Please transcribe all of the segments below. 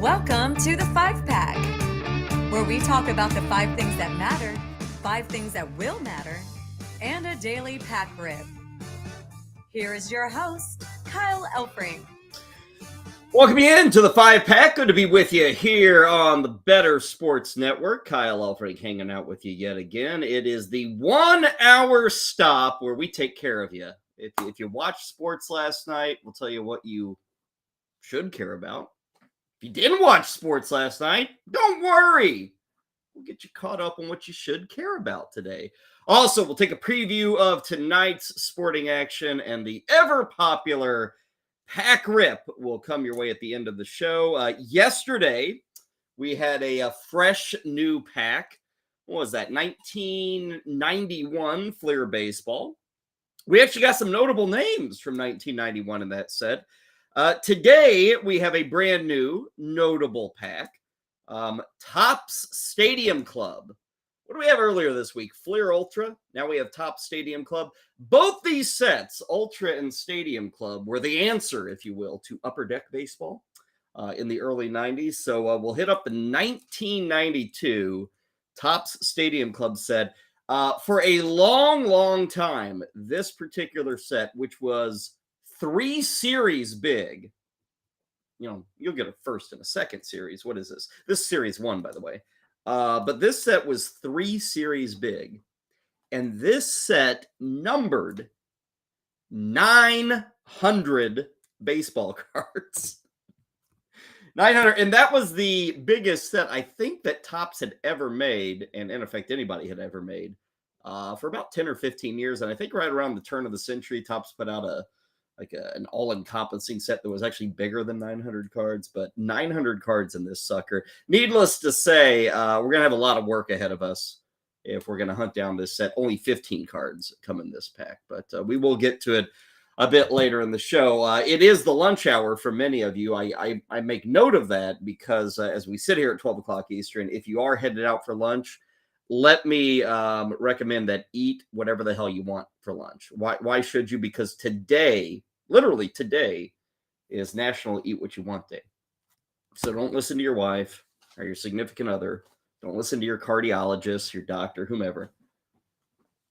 Welcome to the 5-Pack, where we talk about the 5 things that matter, 5 things that will matter, and a daily pack rip. Here is your host, Kyle Elfrink. Welcome in to the 5-Pack. Good to be with you here on the Better Sports Network. Kyle Elfrink hanging out with you yet again. It is the 1-hour stop where we take care of you. If you watched sports last night, we'll tell you what you should care about. If you didn't watch sports last night, don't worry. We'll get you caught up on what you should care about today. Also, we'll take a preview of tonight's sporting action, and the ever-popular Pack Rip will come your way at the end of the show. Yesterday, we had a fresh new pack. What was that? 1991 Fleer Baseball. We actually got some notable names from 1991 in that set. Today, we have a brand new notable pack. Topps Stadium Club. What do we have earlier this week? Fleer Ultra. Now we have Topps Stadium Club. Both these sets, Ultra and Stadium Club, were the answer, if you will, to Upper Deck Baseball in the early 90s. So we'll hit up the 1992 Topps Stadium Club set. For a long, long time, this particular set, which was 3 series big, you'll get a first and a second series. What is this? This is series 1, by the way. But this set was 3 series big, and this set numbered 900 baseball cards. 900, and that was the biggest set I think that Topps had ever made, and in effect anybody had ever made, for about 10 or 15 years. And I think right around the turn of the century, Topps put out an all-encompassing set that was actually bigger than 900 cards, but 900 cards in this sucker. Needless to say, we're going to have a lot of work ahead of us if we're going to hunt down this set. Only 15 cards come in this pack, but we will get to it a bit later in the show. It is the lunch hour for many of you. I make note of that because as we sit here at 12 o'clock Eastern, if you are headed out for lunch, let me recommend that eat whatever the hell you want for lunch. Why should you? Because today, literally today, is National Eat What You Want Day. So don't listen to your wife or your significant other. Don't listen to your cardiologist, your doctor, whomever.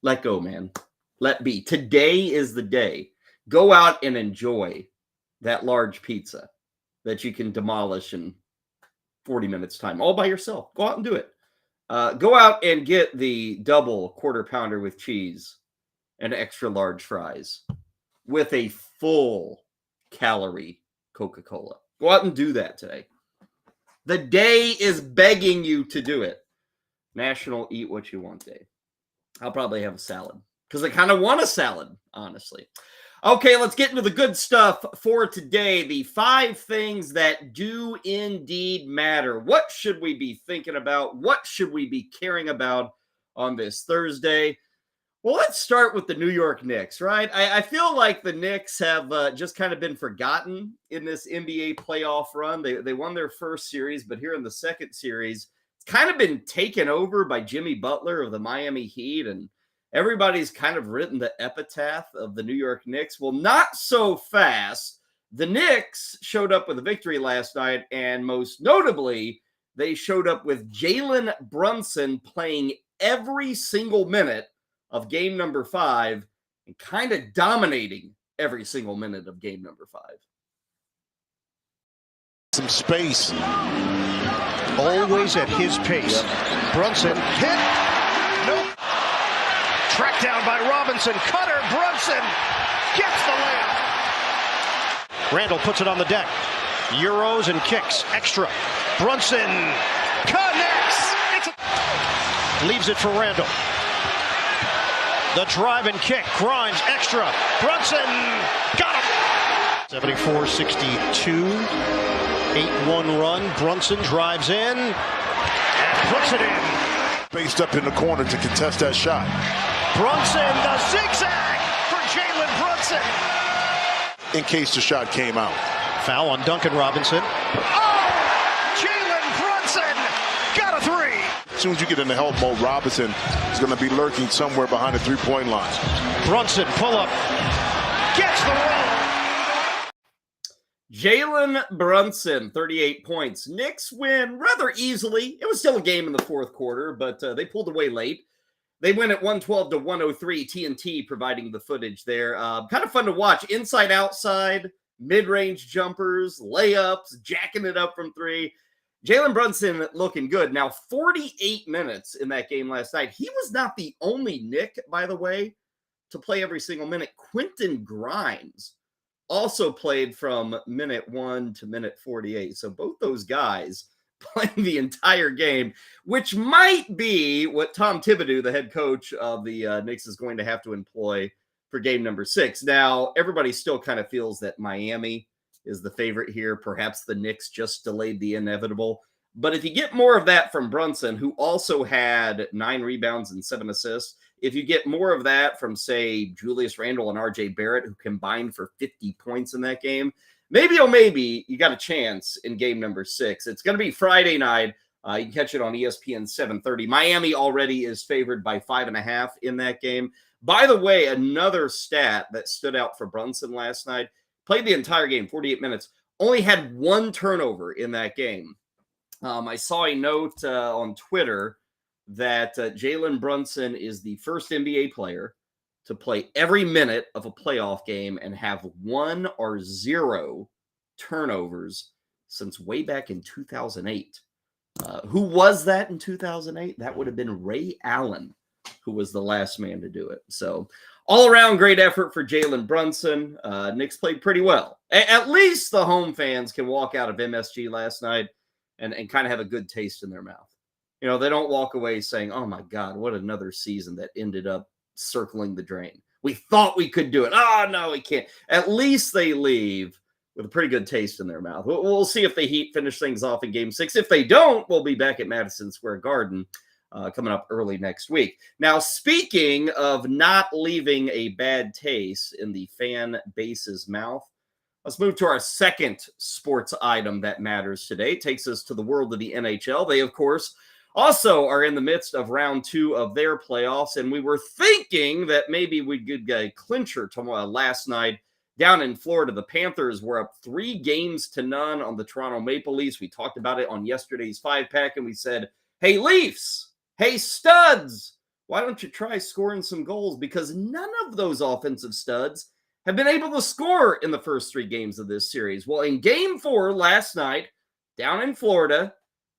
Let go, man. Let be. Today is the day. Go out and enjoy that large pizza that you can demolish in 40 minutes' time, all by yourself. Go out and do it. Go out and get the double quarter pounder with cheese and extra large fries with a full calorie Coca-Cola. Go out and do that today. The day is begging you to do it. National Eat What You Want Day. I'll probably have a salad because I kind of want a salad, honestly. Okay, let's get into the good stuff for today. The 5 things that do indeed matter. What should we be thinking about? What should we be caring about on this Thursday? Well, let's start with the New York Knicks, right? I feel like the Knicks have just kind of been forgotten in this NBA playoff run. They won their first series, but here in the second series, it's kind of been taken over by Jimmy Butler of the Miami Heat, and everybody's kind of written the epitaph of the New York Knicks. Well, not so fast. The Knicks showed up with a victory last night, and most notably, they showed up with Jalen Brunson playing every single minute of game number 5 and kind of dominating every single minute of game number 5. Some space. Always at his pace. Yep. Brunson hit. Nope. Tracked down by Robinson. Cutter. Brunson gets the layup. Randall puts it on the deck. Euros and kicks. Extra. Brunson connects. Leaves it for Randall. The drive and kick. Grimes. Extra. Brunson got him. 74-62. 8-1 run. Brunson drives in and puts it in. Spaced up in the corner to contest that shot. Brunson, the zigzag for Jalen Brunson. In case the shot came out. Foul on Duncan Robinson. Oh! Jalen Brunson got a 3. As soon as you get in the help mode, Robinson is going to be lurking somewhere behind the three-point line. Brunson, pull up. Gets the roll. Jalen Brunson, 38 points. Knicks win rather easily. It was still a game in the fourth quarter, but they pulled away late. They win at 112-103. TNT providing the footage there. Kind of fun to watch. Inside, outside, mid-range jumpers, layups, jacking it up from three. Jalen Brunson looking good. Now, 48 minutes in that game last night. He was not the only Knick, by the way, to play every single minute. Quentin Grimes also played from minute 1 to minute 48. So both those guys playing the entire game, which might be what Tom Thibodeau, the head coach of the Knicks, is going to have to employ for game number 6. Now, everybody still kind of feels that Miami is the favorite here. Perhaps the Knicks just delayed the inevitable. But if you get more of that from Brunson, who also had 9 rebounds and 7 assists, if you get more of that from, say, Julius Randle and RJ Barrett, who combined for 50 points in that game, maybe you got a chance in game number 6. It's going to be Friday night. You can catch it on ESPN 7:30. Miami already is favored by 5.5 in that game. By the way, another stat that stood out for Brunson last night, played the entire game, 48 minutes, only had 1 turnover in that game. I saw a note on Twitter that Jalen Brunson is the first NBA player to play every minute of a playoff game and have 1 or 0 turnovers since way back in 2008. Who was that in 2008? That would have been Ray Allen, who was the last man to do it. So all around great effort for Jalen Brunson. Knicks played pretty well. At least the home fans can walk out of MSG last night and kind of have a good taste in their mouth. You know, they don't walk away saying, oh my God, what another season that ended up circling the drain. We thought we could do it. Oh, no, we can't. At least they leave with a pretty good taste in their mouth. We'll see if the Heat finish things off in game 6. If they don't, we'll be back at Madison Square Garden coming up early next week. Now, speaking of not leaving a bad taste in the fan base's mouth, let's move to our second sports item that matters today. It takes us to the world of the NHL. They, of course, also are in the midst of round 2 of their playoffs, and we were thinking that maybe we could get a clincher tomorrow. Last night down in Florida, the Panthers were up 3-0 on the Toronto Maple Leafs. We talked about it on yesterday's 5-pack, and we said, hey, Leafs, hey, studs, why don't you try scoring some goals? Because none of those offensive studs have been able to score in the first 3 games of this series. Well, in game 4 last night down in Florida,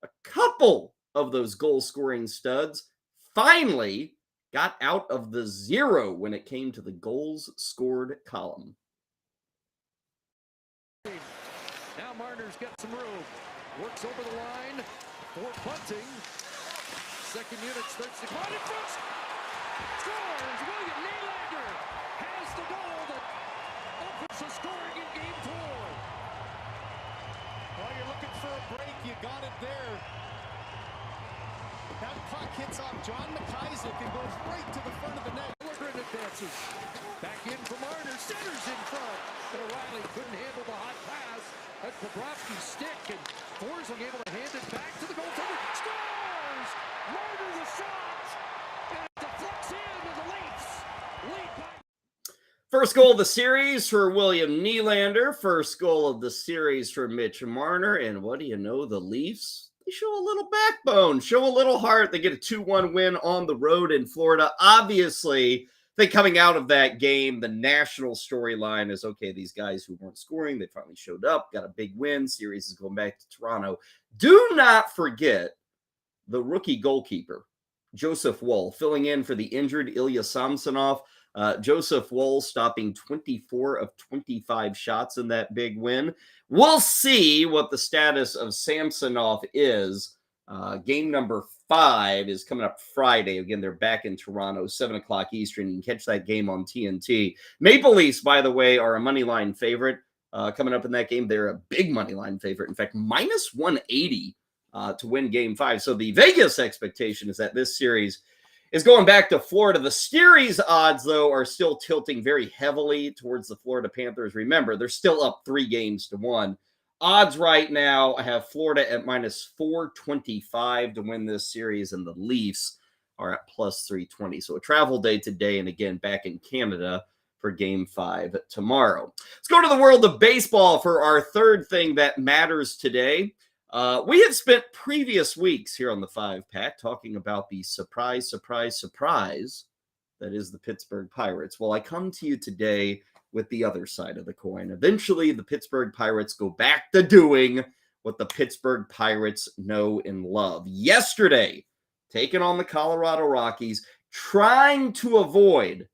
a couple of those goal-scoring studs finally got out of the 0 when it came to the goals scored column. Now Marner's got some room. Works over the line for punting. Second unit starts to caught it first. Scores! William Nylander has the goal that opens the scoring in game 4. While you're looking for a break, you got it there. That puck hits off John McIsaac and goes right to the front of the net. Lundgren advances. Back in for Marner. Centers in front. But O'Reilly couldn't handle the hot pass. That's Bobrovsky's stick. And Forsling able to hand it back to the goaltender. Scores! Marner the shot! And it deflects in to the Leafs. Lead by... First goal of the series for William Nylander. First goal of the series for Mitch Marner. And what do you know? The Leafs, they show a little backbone, show a little heart. They get a 2-1 win on the road in Florida. Obviously, I think coming out of that game, the national storyline is, okay, these guys who weren't scoring, they finally showed up, got a big win. Series is going back to Toronto. Do not forget the rookie goalkeeper, Joseph Woll, filling in for the injured Ilya Samsonov. Joseph Woll stopping 24 of 25 shots in that big win. We'll see what the status of Samsonov is. Game number 5 is coming up Friday. Again, they're back in Toronto, 7 o'clock Eastern. You can catch that game on TNT. Maple Leafs, by the way, are a money line favorite coming up in that game. They're a big money line favorite. In fact, minus 180 to win game 5. So the Vegas expectation is that this series is going back to Florida. The series odds, though, are still tilting very heavily towards the Florida Panthers. Remember, they're still up 3-1. Odds right now, I have Florida at minus 425 to win this series, and the Leafs are at plus 320. So a travel day today, and again, back in Canada for Game 5 tomorrow. Let's go to the world of baseball for our third thing that matters today. We have spent previous weeks here on the 5-Pack talking about the surprise that is the Pittsburgh Pirates. Well, I come to you today with the other side of the coin. Eventually, the Pittsburgh Pirates go back to doing what the Pittsburgh Pirates know and love. Yesterday, taking on the Colorado Rockies, trying to avoid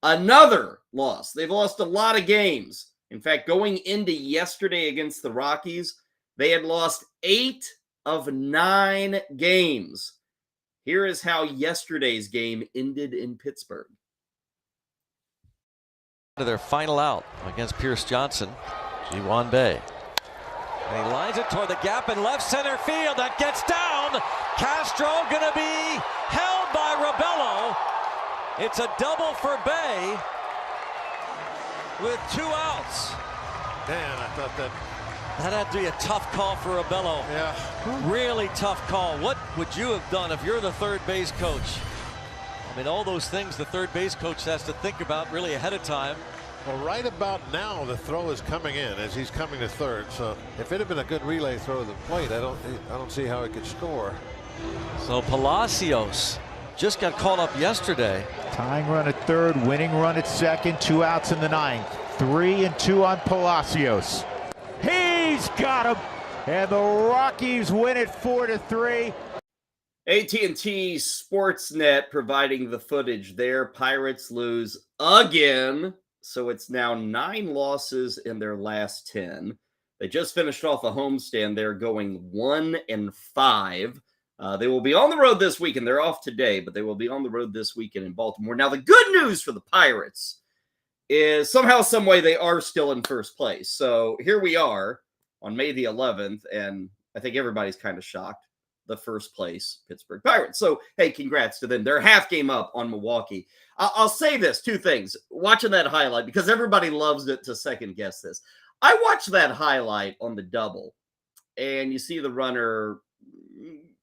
another loss. They've lost a lot of games. In fact, going into yesterday against the Rockies, they had lost 8 of 9 games. Here is how yesterday's game ended in Pittsburgh. To their final out against Pierce Johnson, Ji-Hwan Bae. And he lines it toward the gap in left center field. That gets down. Castro going to be held by Robello. It's a double for Bae with 2 outs. Man, I thought that had to be a tough call for Robello. Yeah. Really tough call. What would you have done if you're the third base coach? I mean, all those things the third base coach has to think about really ahead of time. Well, right about now, the throw is coming in as he's coming to third. So if it had been a good relay throw to the plate, I don't see how he could score. So Palacios just got called up yesterday. Tying run at third, winning run at second, 2 outs in the 9th. 3 and 2 on Palacios. He's got him, and the Rockies win it 4-3. AT&T Sportsnet providing the footage there. Pirates lose again, so it's now 9 losses in their last 10. They just finished off a homestand. They're going 1-5. They will be on the road this weekend. They're off today, but they will be on the road this weekend in Baltimore. Now, the good news for the Pirates is somehow, some way, they are still in first place. So here we are on May the 11th, and I think everybody's kind of shocked. The first place Pittsburgh Pirates. So, hey, congrats to them. They're half game up on Milwaukee. I'll say this, 2 things. Watching that highlight, because everybody loves it to second guess this. I watched that highlight on the double, and you see the runner,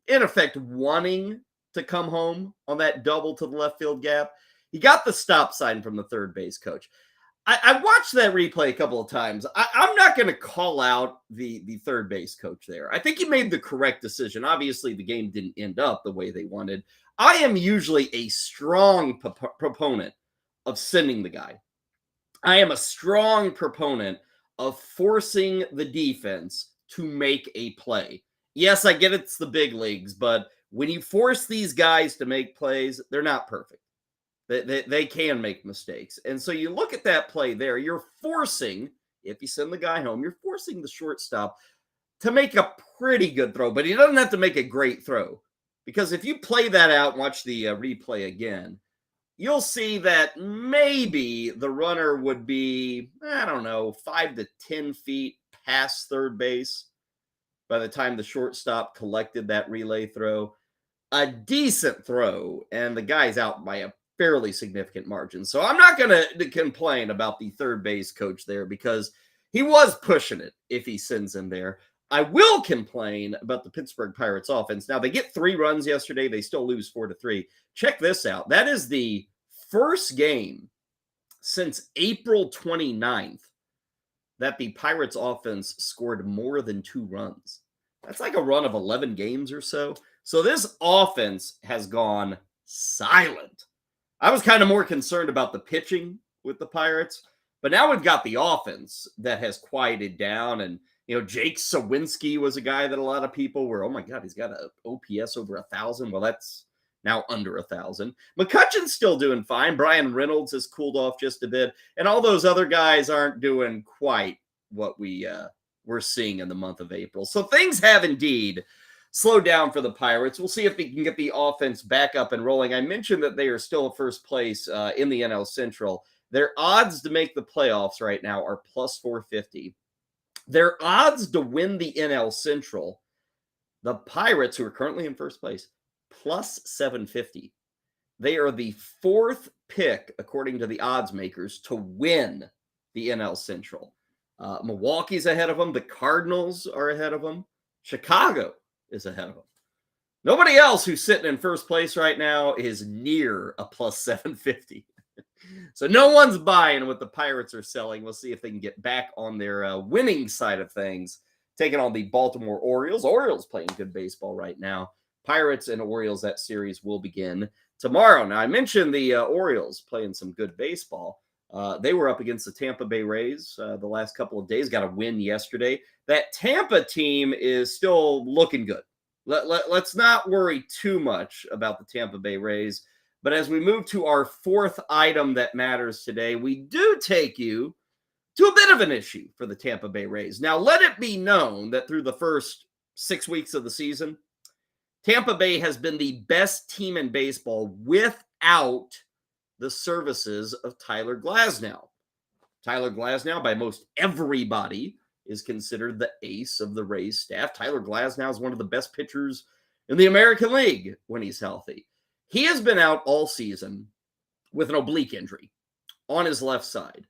in effect, wanting to come home on that double to the left field gap. He got the stop sign from the third base coach. I watched that replay a couple of times. I'm not going to call out the third base coach there. I think he made the correct decision. Obviously, the game didn't end up the way they wanted. I am usually a strong proponent of sending the guy. I am a strong proponent of forcing the defense to make a play. Yes, I get it's the big leagues, but when you force these guys to make plays, they're not perfect. They can make mistakes. And so you look at that play there, you're forcing, if you send the guy home, you're forcing the shortstop to make a pretty good throw, but he doesn't have to make a great throw. Because if you play that out and watch the replay again, you'll see that maybe the runner would be, 5 to 10 feet past third base by the time the shortstop collected that relay throw. A decent throw, and the guy's out by a fairly significant margin. So I'm not going to complain about the third base coach there because he was pushing it if he sends him there. I will complain about the Pittsburgh Pirates offense. Now, they get 3 runs yesterday. They still lose 4-3. Check this out. That is the first game since April 29th that the Pirates offense scored more than 2 runs. That's like a run of 11 games or so. So this offense has gone silent. I was kind of more concerned about the pitching with the Pirates, but now we've got the offense that has quieted down. And, Jake Sawinski was a guy that a lot of people were, oh my God, he's got an OPS over 1,000. Well, that's now under 1,000. McCutcheon's still doing fine. Brian Reynolds has cooled off just a bit. And all those other guys aren't doing quite what we're seeing in the month of April. So things have indeed slow down for the Pirates. We'll see if they can get the offense back up and rolling. I mentioned that they are still at first place in the NL Central. Their odds to make the playoffs right now are plus 450. Their odds to win the NL Central, the Pirates, who are currently in first place, plus 750. They are the 4th pick, according to the odds makers, to win the NL Central. Milwaukee's ahead of them. The Cardinals are ahead of them. Chicago is ahead of them. Nobody else who's sitting in first place right now is near a plus 750. So no one's buying what the Pirates are selling. We'll see if they can get back on their winning side of things, taking on the Baltimore Orioles. Orioles playing good baseball right now. Pirates and Orioles, that series will begin tomorrow. Now, I mentioned the Orioles playing some good baseball. They were up against the Tampa Bay Rays the last couple of days, got a win yesterday. That Tampa team is still looking good. Let's not worry too much about the Tampa Bay Rays. But as we move to our fourth item that matters today, we do take you to a bit of an issue for the Tampa Bay Rays. Now, let it be known that through the first 6 weeks of the season, Tampa Bay has been the best team in baseball without the services of Tyler Glasnow. Tyler Glasnow, by most everybody, is considered the ace of the Rays staff. Tyler Glasnow is one of the best pitchers in the American League when he's healthy. He has been out all season with an oblique injury on his left side.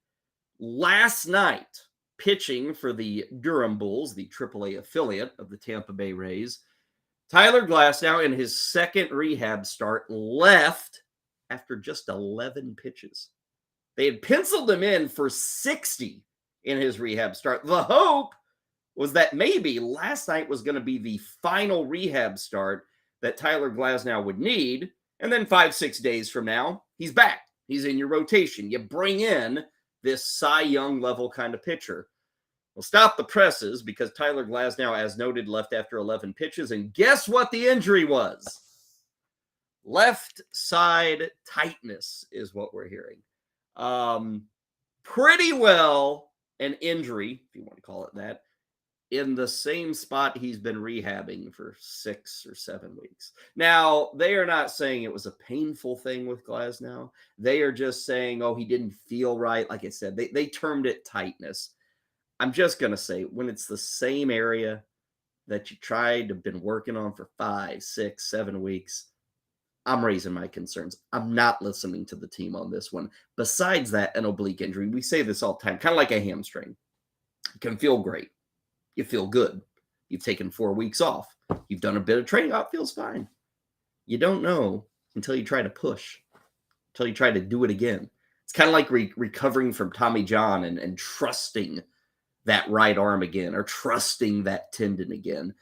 Last night, pitching for the Durham Bulls, the AAA affiliate of the Tampa Bay Rays, Tyler Glasnow, in his second rehab start, left after just 11 pitches. They had penciled him in for 60 in his rehab start. The hope was that maybe last night was going to be the final rehab start that Tyler Glasnow would need. And then 5-6 days from now, he's back. He's in your rotation. You bring in this Cy Young level kind of pitcher. Well, stop the presses because Tyler Glasnow, as noted, left after 11 pitches. And guess what the injury was? Left side tightness is what we're hearing. Pretty well an injury, if you want to call it that, in the same spot he's been rehabbing for 6 or 7 weeks. Now, they are not saying it was a painful thing with Glasnow. They are just saying, oh, he didn't feel right. Like I said, they termed it tightness. I'm just going to say, when it's the same area that you tried to have been working on for 5, 6, 7 weeks, I'm raising my concerns. I'm not listening to the team on this one. Besides that, an oblique injury, we say this all the time, kind of like a hamstring. It can feel great. You feel good. You've taken 4 weeks off. You've done a bit of training. Oh, it feels fine. You don't know until you try to push, until you try to do it again. It's kind of like recovering from Tommy John and trusting that right arm again or trusting that tendon again.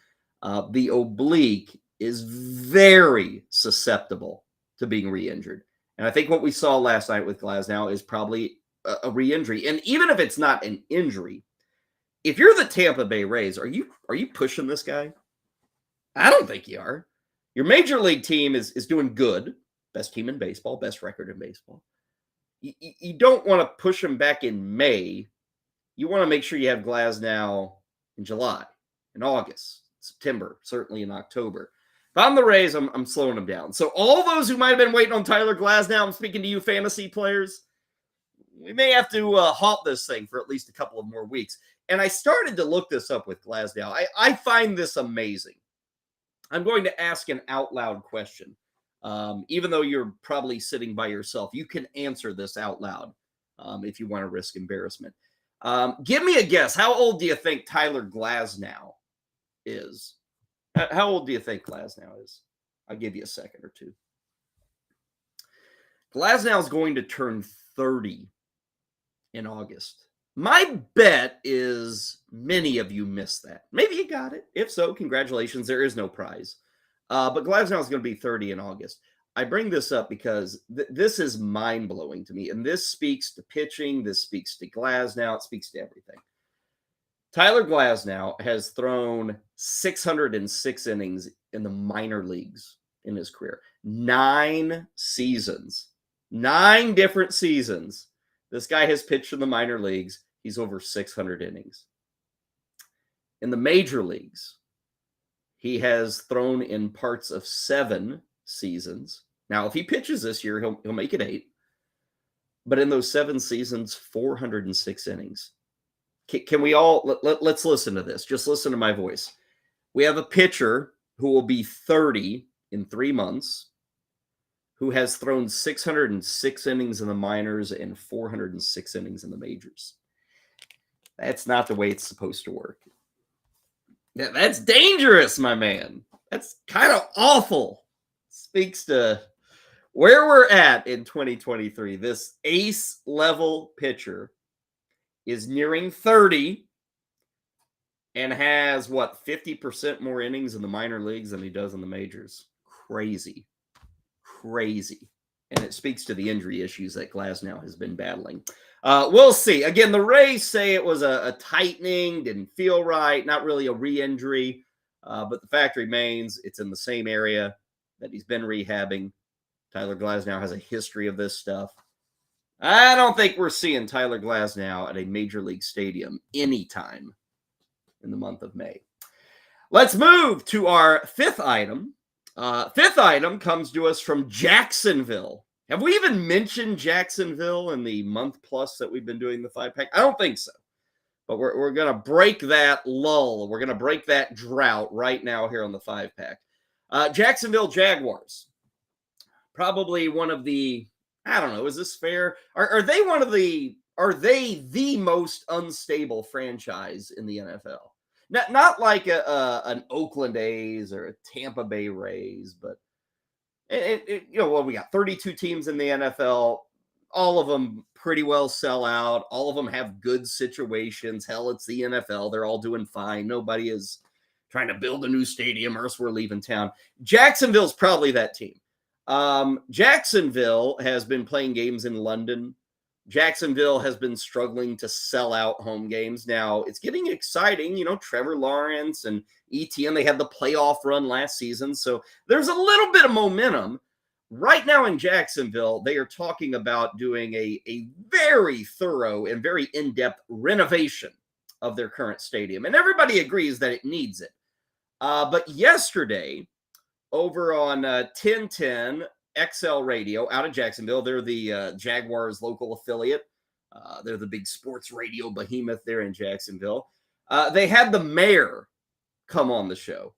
The oblique is very susceptible to being re-injured. And I think what we saw last night with Glasnow is probably a re-injury. And even if it's not an injury, if you're the Tampa Bay Rays, are you pushing this guy? I don't think you are. Your major league team is doing good. Best team in baseball, best record in baseball. You don't want to push him back in May. You want to make sure you have Glasnow in July, in August, September, certainly in October. If I'm the Rays, I'm slowing them down. So all those who might have been waiting on Tyler Glasnow, I'm speaking to you fantasy players, we may have to halt this thing for at least a couple of more weeks. And I started to look this up with Glasnow. I find this amazing. I'm going to ask an out loud question. Even though you're probably sitting by yourself, you can answer this out loud if you want to risk embarrassment. Give me a guess. How old do you think Tyler Glasnow is? How old do you think Glasnow is? I'll give you a second or two. Glasnow is going to turn 30 in August. My bet is many of you missed that. Maybe you got it. If so, congratulations. There is no prize. But Glasnow is going to be 30 in August. I bring this up because this is mind-blowing to me. And this speaks to pitching. This speaks to Glasnow. It speaks to everything. Tyler Glasnow has thrown 606 innings in the minor leagues in his career. 9 seasons. 9 different seasons. This guy has pitched in the minor leagues. He's over 600 innings. In the major leagues, he has thrown in parts of 7 seasons. Now, if he pitches this year, he'll make it 8. But in those 7 seasons, 406 innings. Can we all, let's listen to this. Just listen to my voice. We have a pitcher who will be 30 in 3 months, who has thrown 606 innings in the minors and 406 innings in the majors. That's not the way it's supposed to work. That's dangerous, my man. That's kind of awful. Speaks to where we're at in 2023, this ace level pitcher is nearing 30 and has 50% more innings in the minor leagues than he does in the majors. Crazy. And it speaks to the injury issues that Glasnow has been battling. We'll see. Again, the Rays say it was a tightening, didn't feel right, not really a re-injury. But the fact remains, it's in the same area that he's been rehabbing. Tyler Glasnow has a history of this stuff. I don't think we're seeing Tyler Glasnow at a major league stadium anytime in the month of May. Let's move to our fifth item. Fifth item comes to us from Jacksonville. Have we even mentioned Jacksonville in the month plus that we've been doing the 5-pack? I don't think so. But we're going to break that lull. We're going to break that drought right now here on the 5-pack. Jacksonville Jaguars. Probably one of the, I don't know, is this fair? Are they the most unstable franchise in the NFL? Not like an Oakland A's or a Tampa Bay Rays, but we got 32 teams in the NFL. All of them pretty well sell out. All of them have good situations. Hell, it's the NFL. They're all doing fine. Nobody is trying to build a new stadium or else we're leaving town. Jacksonville's probably that team. Jacksonville has been playing games in London. Jacksonville has been struggling to sell out home games. Now, it's getting exciting. Trevor Lawrence and ETN, they had the playoff run last season. So there's a little bit of momentum. Right now in Jacksonville, they are talking about doing a very thorough and very in-depth renovation of their current stadium. And everybody agrees that it needs it. But yesterday, over on 1010 XL Radio out of Jacksonville, they're the Jaguars local affiliate. They're the big sports radio behemoth there in Jacksonville. They had the mayor come on the show.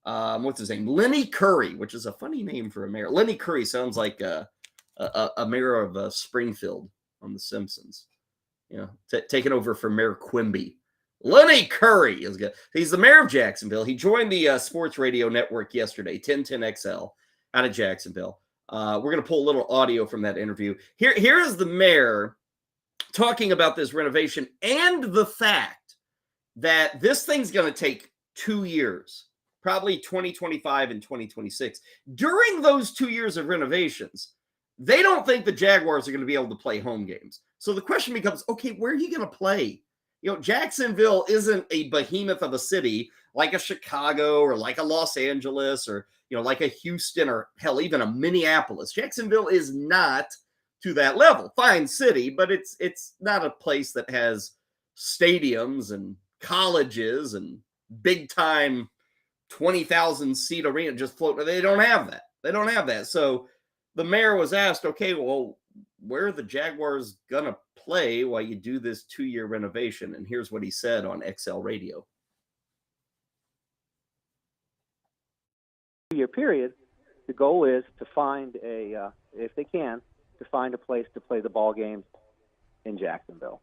What's his name? Lenny Curry, which is a funny name for a mayor. Lenny Curry sounds like a mayor of Springfield on The Simpsons. Taking over for Mayor Quimby. Lenny Curry is good. He's the mayor of Jacksonville. He joined the sports radio network yesterday, 1010 XL, out of Jacksonville. We're going to pull a little audio from that interview. Here is the mayor talking about this renovation and the fact that this thing's going to take 2 years, probably 2025 and 2026. During those 2 years of renovations, they don't think the Jaguars are going to be able to play home games. So the question becomes, okay, where are you going to play? Jacksonville isn't a behemoth of a city like a Chicago or like a Los Angeles or, like a Houston or hell, even a Minneapolis. Jacksonville is not to that level. Fine city, but it's not a place that has stadiums and colleges and big time 20,000 seat arena just floating. They don't have that. So the mayor was asked, okay, well, where are the Jaguars going to play while you do this 2-year renovation? And here's what he said on XL Radio. 2-year period, the goal is to find if they can, to find a place to play the ball games in Jacksonville.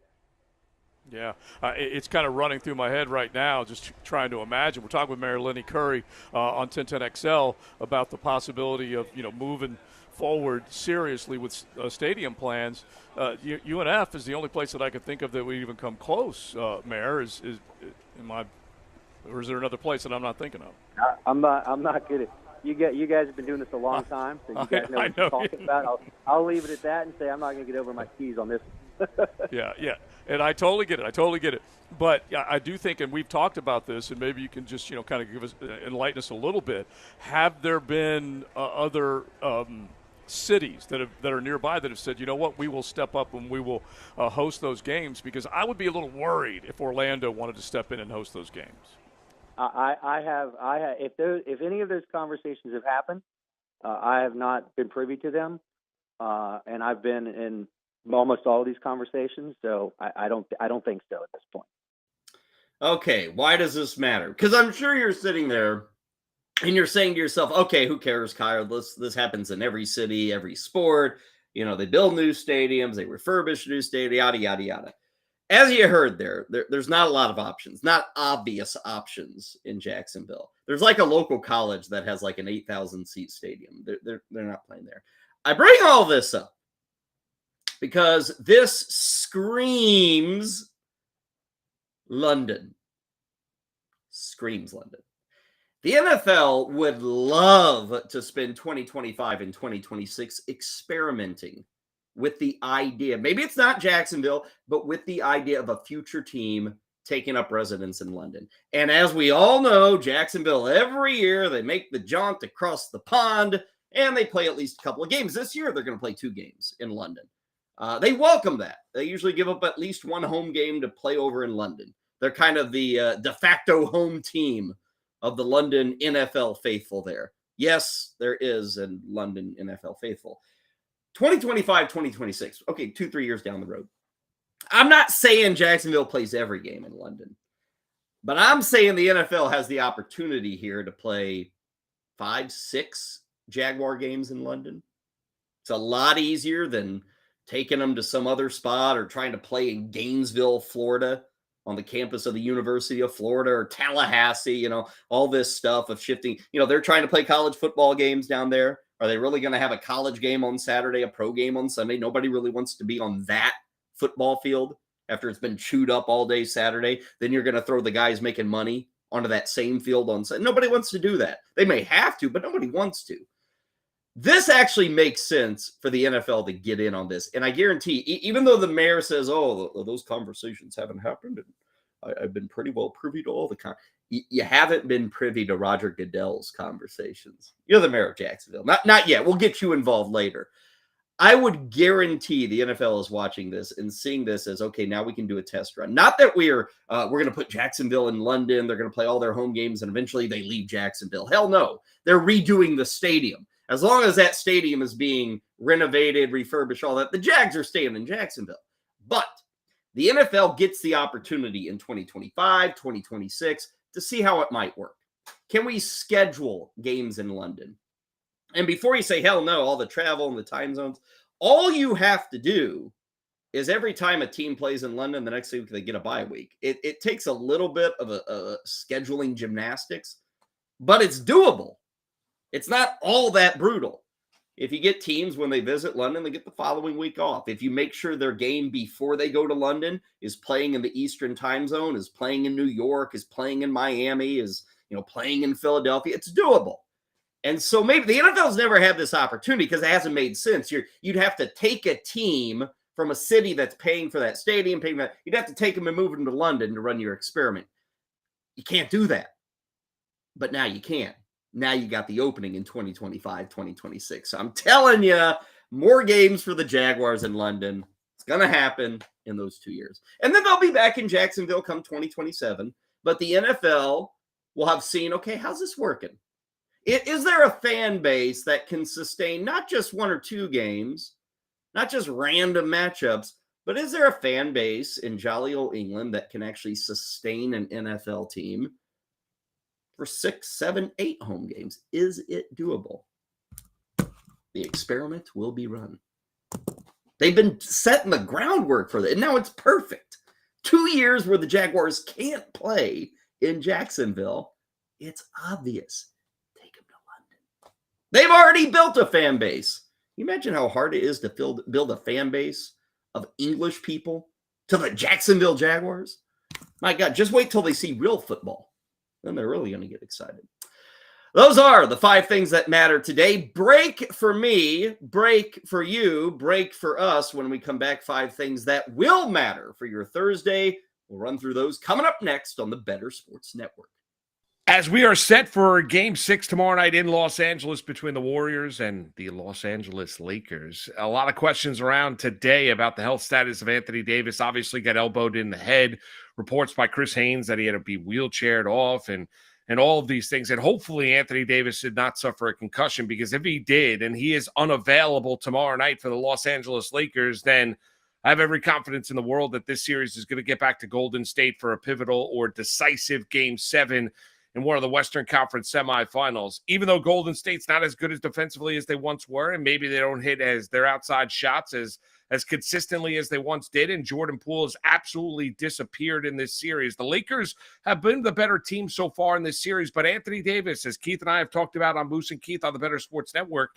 Yeah, it's kind of running through my head right now, just trying to imagine. We're talking with Mayor Lenny Curry on 1010XL about the possibility of, moving forward seriously with stadium plans. UNF is the only place that I could think of that would even come close, Mayor. Or is there another place that I'm not thinking of? I'm not good at. You guys have been doing this a long time, so you guys know what you're talking about. I'll leave it at that and say I'm not going to get over my skis on this. Yeah, and I totally get it. But I do think, and we've talked about this, and maybe you can just kind of give us enlighten us a little bit. Have there been other cities that are nearby that have said, you know what, we will step up and we will host those games? Because I would be a little worried if Orlando wanted to step in and host those games. I have. If any of those conversations have happened, I have not been privy to them, and I've been in almost all of these conversations. So I don't think so at this point. Okay, why does this matter? Because I'm sure you're sitting there and you're saying to yourself, okay, who cares, Kyle? This happens in every city, every sport. They build new stadiums, they refurbish new stadiums, yada yada yada. As you heard there's not a lot of options, not obvious options in Jacksonville. There's like a local college that has like an 8,000 seat stadium. They're not playing there. I bring all this up because this screams London. Screams London. The NFL would love to spend 2025 and 2026 experimenting with the idea. Maybe it's not Jacksonville, but with the idea of a future team taking up residence in London. And as we all know, Jacksonville, every year, they make the jaunt across the pond, and they play at least a couple of games. This year, they're going to play 2 games in London. They welcome that. They usually give up at least 1 home game to play over in London. They're kind of the de facto home team of the London NFL faithful there. Yes, there is a London NFL faithful. 2025, 2026. Okay, 2-3 years down the road. I'm not saying Jacksonville plays every game in London, but I'm saying the NFL has the opportunity here to play 5-6 Jaguar games in London. It's a lot easier than taking them to some other spot or trying to play in Gainesville, Florida, on the campus of the University of Florida, or Tallahassee, all this stuff of shifting. They're trying to play college football games down there. Are they really going to have a college game on Saturday, a pro game on Sunday? Nobody really wants to be on that football field after it's been chewed up all day Saturday. Then you're going to throw the guys making money onto that same field on Sunday. Nobody wants to do that. They may have to, but nobody wants to. This actually makes sense for the NFL to get in on this. And I guarantee, even though the mayor says, oh, those conversations haven't happened, and I've been pretty well privy to all the you haven't been privy to Roger Goodell's conversations. You're the mayor of Jacksonville. Not yet. We'll get you involved later. I would guarantee the NFL is watching this and seeing this as, okay, now we can do a test run. Not that we're going to put Jacksonville in London. They're going to play all their home games and eventually they leave Jacksonville. Hell no. They're redoing the stadium. As long as that stadium is being renovated, refurbished, all that, the Jags are staying in Jacksonville. But the NFL gets the opportunity in 2025, 2026 to see how it might work. Can we schedule games in London? And before you say, hell no, all the travel and the time zones, all you have to do is every time a team plays in London, the next week they get a bye week. It takes a little bit of a scheduling gymnastics, but it's doable. It's not all that brutal. If you get teams when they visit London, they get the following week off. If you make sure their game before they go to London is playing in the Eastern time zone, is playing in New York, is playing in Miami, is playing in Philadelphia, it's doable. And so maybe the NFL's never had this opportunity because it hasn't made sense. You'd have to take a team from a city that's paying for that stadium, you'd have to take them and move them to London to run your experiment. You can't do that. But now you can. Now you got the opening in 2025, 2026. So I'm telling you, more games for the Jaguars in London. It's going to happen in those 2 years. And then they'll be back in Jacksonville come 2027. But the NFL will have seen, okay, how's this working? Is there a fan base that can sustain not just 1 or 2 games, not just random matchups, but is there a fan base in jolly old England that can actually sustain an NFL team for 6, 7, 8 home games? Is it doable? The experiment will be run. They've been setting the groundwork for that, and now it's perfect. 2 years where the Jaguars can't play in Jacksonville. It's obvious. Take them to London. They've already built a fan base. Can you imagine how hard it is to build a fan base of English people to the Jacksonville Jaguars? My God, just wait till they see real football. Then they're really going to get excited. Those are the 5 things that matter today. Break for me, break for you, break for us. When we come back, 5 things that will matter for your Thursday. We'll run through those coming up next on the Better Sports Network. As we are set for Game 6 tomorrow night in Los Angeles between the Warriors and the Los Angeles Lakers, a lot of questions around today about the health status of Anthony Davis. Obviously got elbowed in the head. Reports by Chris Haynes that he had to be wheelchaired off and all of these things. And hopefully Anthony Davis did not suffer a concussion, because if he did and he is unavailable tomorrow night for the Los Angeles Lakers, then I have every confidence in the world that this series is going to get back to Golden State for a pivotal or decisive Game 7 in one of the Western Conference semifinals. Even though Golden State's not as good as defensively as they once were, and maybe they don't hit as their outside shots as consistently as they once did, and Jordan Poole has absolutely disappeared in this series. The Lakers have been the better team so far in this series, but Anthony Davis, as Keith and I have talked about on Moose and Keith on the Better Sports Network,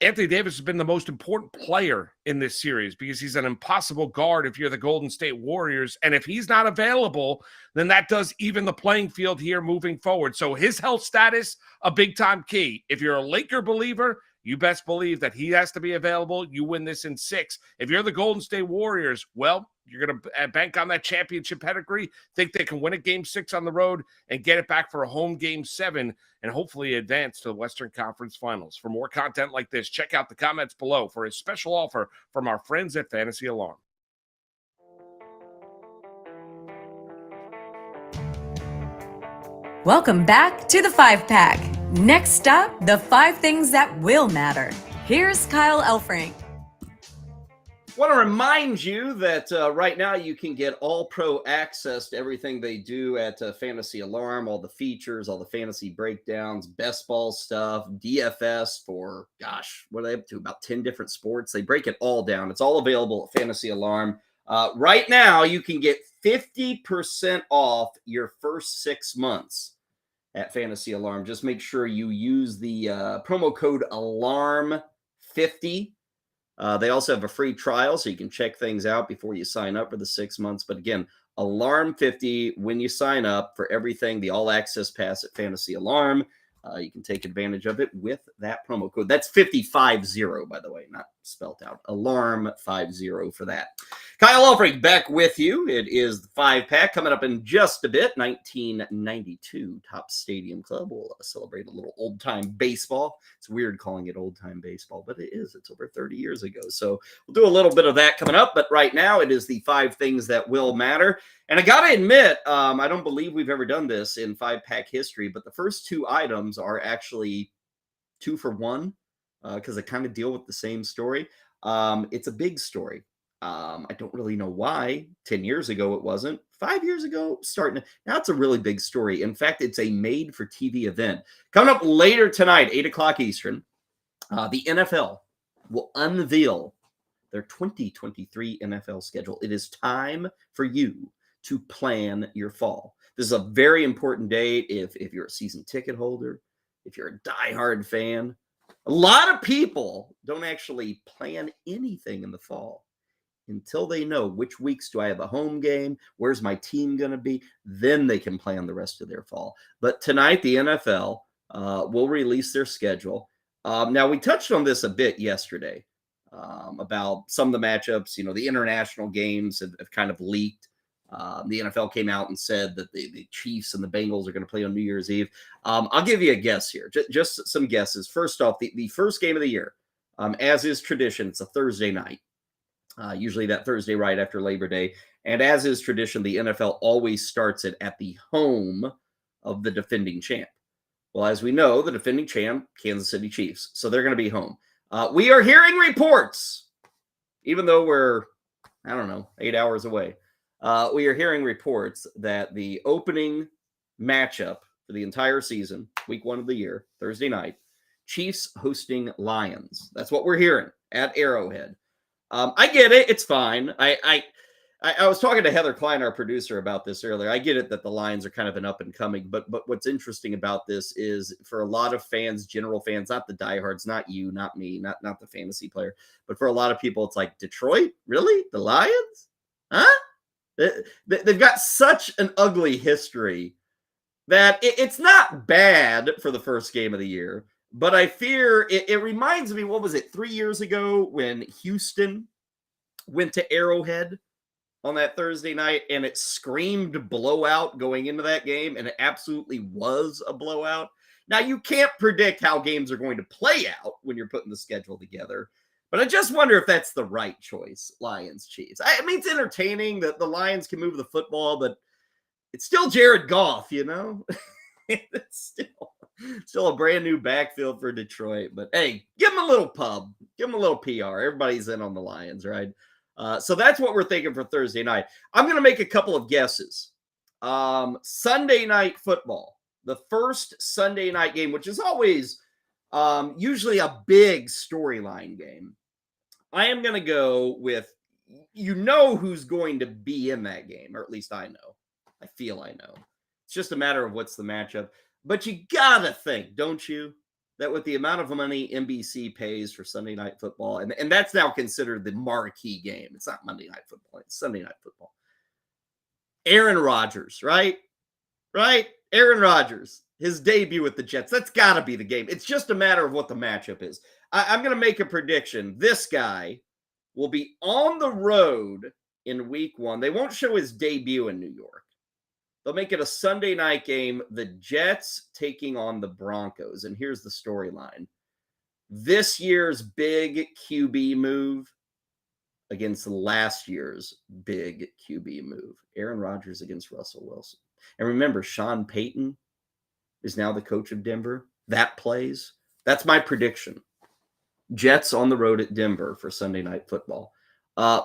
Anthony Davis has been the most important player in this series because he's an impossible guard if you're the Golden State Warriors. And if he's not available, then that does even the playing field here moving forward. So his health status, a big-time key. If you're a Laker believer, you best believe that he has to be available. You win this in 6. If you're the Golden State Warriors, well, you're going to bank on that championship pedigree, think they can win a Game 6 on the road and get it back for a home Game 7 and hopefully advance to the Western Conference Finals. For more content like this, check out the comments below for a special offer from our friends at Fantasy Alarm. Welcome back to the 5-Pack. Next up, the 5 things that will matter. Here's Kyle Elfrink. Want to remind you that right now you can get all pro access to everything they do at Fantasy Alarm, all the features, all the fantasy breakdowns, best ball stuff, DFS for, gosh, what are they up to? About 10 different sports. They break it all down. It's all available at Fantasy Alarm. Right now you can get 50% off your first 6 months at Fantasy Alarm. Just make sure you use the promo code ALARM50. They also have a free trial, so you can check things out before you sign up for the 6 months. But again, Alarm50 when you sign up for everything, the all-access pass at Fantasy Alarm. You can take advantage of it with that promo code. That's 5050, by the way, not spelled out. Alarm50 for that. Kyle Elfrink back with you. It is the 5-Pack coming up in just a bit. 1992 Top Stadium Club. We'll celebrate a little old-time baseball. It's weird calling it old-time baseball, but it is. It's over 30 years ago. So we'll do a little bit of that coming up. But right now, it is the 5 things that will matter. And I got to admit, I don't believe we've ever done this in 5-Pack history, but the first 2 items are actually 2 for 1 because they kind of deal with the same story. It's a big story. I don't really know why. 10 years ago, it wasn't. 5 years ago, now it's a really big story. In fact, it's a made-for-TV event. Coming up later tonight, 8 o'clock Eastern, the NFL will unveil their 2023 NFL schedule. It is time for you to plan your fall. This is a very important day if you're a season ticket holder, if you're a diehard fan. A lot of people don't actually plan anything in the fall until they know which weeks do I have a home game, where's my team going to be, then they can plan the rest of their fall. But tonight, the NFL will release their schedule. Now, we touched on this a bit yesterday about some of the matchups. You know, the international games have kind of leaked. The NFL came out and said that the Chiefs and the Bengals are going to play on New Year's Eve. I'll give you a guess here, just some guesses. First off, the first game of the year, as is tradition, it's a Thursday night, usually that Thursday right after Labor Day. And as is tradition, the NFL always starts it at the home of the defending champ. Well, as we know, the defending champ, Kansas City Chiefs, so they're going to be home. We are hearing reports, even though we're, 8 hours away. We are hearing reports that the opening matchup for the entire season, week 1 of the year, Thursday night, Chiefs hosting Lions. That's what we're hearing at Arrowhead. I get it. It's fine. I was talking to Heather Klein, our producer, about this earlier. I get it that the Lions are kind of an up and coming, but what's interesting about this is for a lot of fans, general fans, not the diehards, not you, not me, not the fantasy player, but for a lot of people, it's like, Detroit? Really? The Lions? Huh? They've got such an ugly history that it's not bad for the first game of the year, but I fear it reminds me, what was it, 3 years ago when Houston went to Arrowhead on that Thursday night and it screamed blowout going into that game, and it absolutely was a blowout. Now, you can't predict how games are going to play out when you're putting the schedule together, but I just wonder if that's the right choice, Lions, Chiefs. I mean, it's entertaining that the Lions can move the football, but it's still Jared Goff, you know? It's still a brand new backfield for Detroit. But, hey, give them a little pub. Give them a little PR. Everybody's in on the Lions, right? So that's what we're thinking for Thursday night. I'm going to make a couple of guesses. Sunday night football, the first Sunday night game, which is always usually a big storyline game. I am going to go with, who's going to be in that game, or at least I know. I feel I know. It's just a matter of what's the matchup. But you got to think, don't you? that with the amount of money NBC pays for Sunday Night Football, and that's now considered the marquee game. It's not Monday Night Football. It's Sunday Night Football. Aaron Rodgers, right? Aaron Rodgers, his debut with the Jets. That's got to be the game. It's just a matter of what the matchup is. I'm going to make a prediction. This guy will be on the road in week 1. They won't show his debut in New York. They'll make it a Sunday night game. The Jets taking on the Broncos. And here's the storyline. This year's big QB move against last year's big QB move. Aaron Rodgers against Russell Wilson. And remember, Sean Payton is now the coach of Denver. That plays. That's my prediction. Jets on the road at Denver for Sunday Night Football.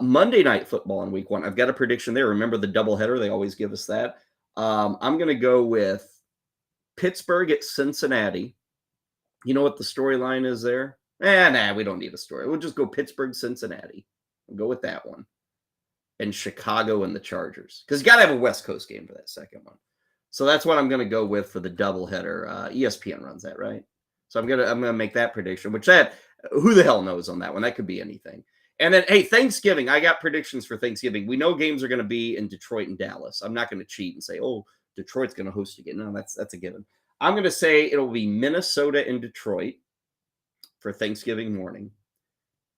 Monday Night Football in week 1. I've got a prediction there. Remember the doubleheader? They always give us that. I'm going to go with Pittsburgh at Cincinnati. You know what the storyline is there? We don't need a story. We'll just go Pittsburgh, Cincinnati. We'll go with that one. And Chicago and the Chargers. Because you got to have a West Coast game for that second one. So that's what I'm going to go with for the doubleheader. ESPN runs that, right? So I'm gonna make that prediction, which who the hell knows on that one? That could be anything. And then, hey, Thanksgiving. I got predictions for Thanksgiving. We know games are going to be in Detroit and Dallas. I'm not going to cheat and say, oh, Detroit's going to host again. No, that's a given. I'm going to say it'll be Minnesota and Detroit for Thanksgiving morning,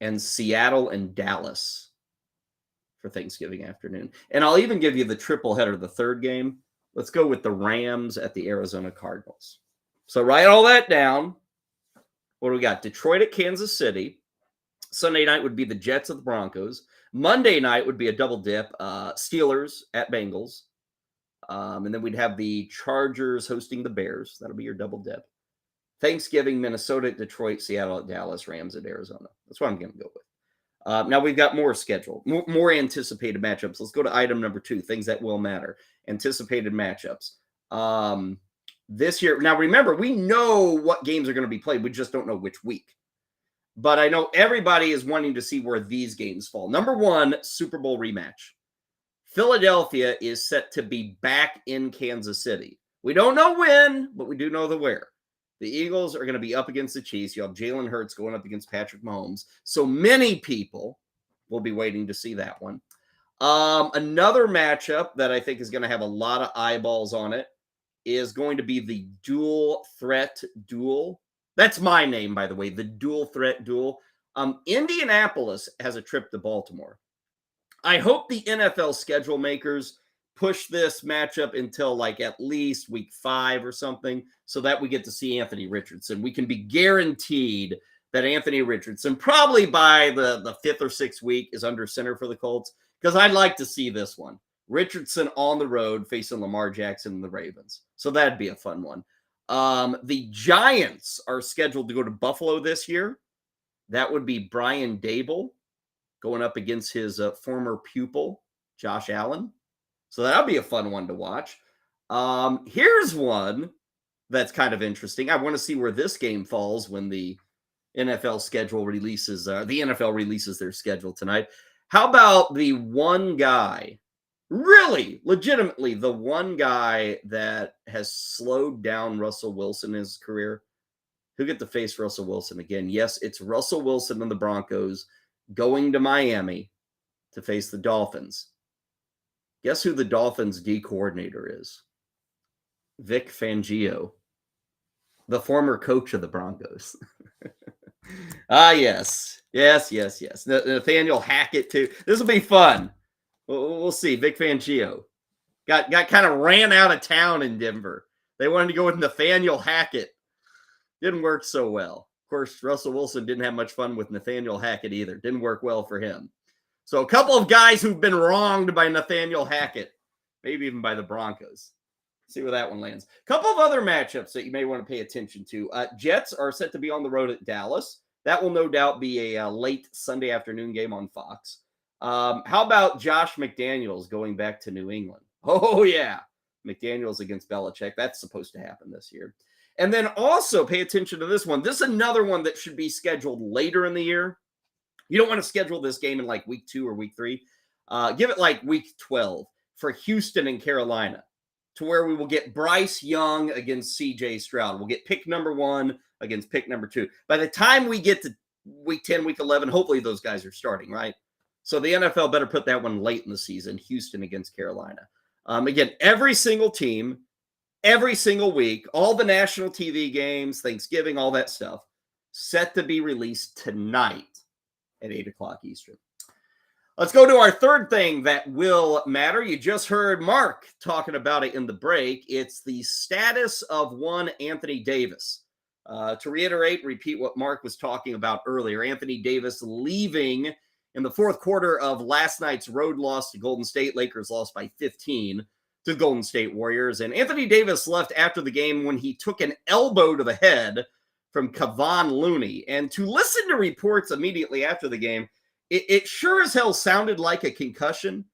and Seattle and Dallas for Thanksgiving afternoon. And I'll even give you the triple header, the third game. Let's go with the Rams at the Arizona Cardinals. So write all that down. What do we got? Detroit at Kansas City. Sunday night would be the Jets at the Broncos. Monday night would be a double dip. Steelers at Bengals. And then we'd have the Chargers hosting the Bears. That'll be your double dip. Thanksgiving, Minnesota at Detroit, Seattle at Dallas, Rams at Arizona. That's what I'm going to go with. Now we've got more scheduled, more anticipated matchups. Let's go to item number 2, things that will matter. Anticipated matchups. This year, now remember, we know what games are going to be played. We just don't know which week. But I know everybody is wanting to see where these games fall. Number 1, Super Bowl rematch. Philadelphia is set to be back in Kansas City. We don't know when, but we do know the where. The Eagles are going to be up against the Chiefs. You have Jalen Hurts going up against Patrick Mahomes. So many people will be waiting to see that one. Another matchup that I think is going to have a lot of eyeballs on it is going to be the dual threat duel. That's my name, by the way, the dual threat duel. Indianapolis has a trip to Baltimore. I hope the NFL schedule makers push this matchup until like at least week 5 or something so that we get to see Anthony Richardson. We can be guaranteed that Anthony Richardson probably by the 5th or 6th week is under center for the Colts, because I'd like to see this one. Richardson on the road facing Lamar Jackson and the Ravens. So that'd be a fun one. The Giants are scheduled to go to Buffalo this year. That would be Brian Dable going up against his former pupil, Josh Allen. So that'll be a fun one to watch. Here's one that's kind of interesting. I want to see where this game falls when the NFL schedule releases. The NFL releases their schedule tonight. How about the one guy, really, legitimately, the one guy that has slowed down Russell Wilson in his career? Who get to face Russell Wilson again? Yes, it's Russell Wilson and the Broncos going to Miami to face the Dolphins. Guess who the Dolphins D coordinator is? Vic Fangio, the former coach of the Broncos. Yes. Nathaniel Hackett, too. This will be fun. We'll see. Vic Fangio got kind of ran out of town in Denver. They wanted to go with Nathaniel Hackett. Didn't work so well. Of course, Russell Wilson didn't have much fun with Nathaniel Hackett either. Didn't work well for him. So a couple of guys who've been wronged by Nathaniel Hackett, maybe even by the Broncos. See where that one lands. A couple of other matchups that you may want to pay attention to. Jets are set to be on the road at Dallas. That will no doubt be a late Sunday afternoon game on Fox. How about Josh McDaniels going back to New England? Oh, yeah. McDaniels against Belichick. That's supposed to happen this year. And then also pay attention to this one. This is another one that should be scheduled later in the year. You don't want to schedule this game in like week 2 or week 3. Give it like week 12 for Houston and Carolina, to where we will get Bryce Young against CJ Stroud. We'll get pick number 1 against pick number 2. By the time we get to week 10, week 11, hopefully those guys are starting, right? So the NFL better put that one late in the season, Houston against Carolina. Again, every single team, every single week, all the national TV games, Thanksgiving, all that stuff, set to be released tonight at 8 o'clock Eastern. Let's go to our third thing that will matter. You just heard Mark talking about it in the break. It's the status of one Anthony Davis. To repeat what Mark was talking about earlier, Anthony Davis leaving in the fourth quarter of last night's road loss to Golden State. Lakers lost by 15 to Golden State Warriors. And Anthony Davis left after the game when he took an elbow to the head from Kevon Looney. And to listen to reports immediately after the game, it sure as hell sounded like a concussion.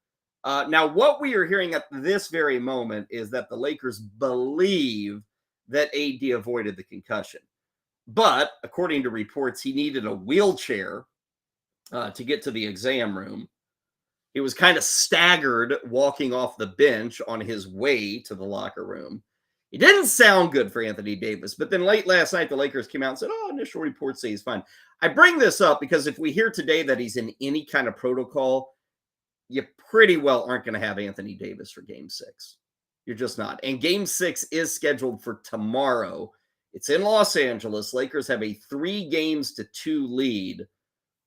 Now, what we are hearing at this very moment is that the Lakers believe that AD avoided the concussion. But according to reports, he needed a wheelchair to get to the exam room. He was kind of staggered walking off the bench on his way to the locker room. It didn't sound good for Anthony Davis, but then late last night, the Lakers came out and said, initial reports say he's fine. I bring this up because if we hear today that he's in any kind of protocol, you pretty well aren't going to have Anthony Davis for Game 6. You're just not. And Game 6 is scheduled for tomorrow. It's in Los Angeles. Lakers have a 3-2 lead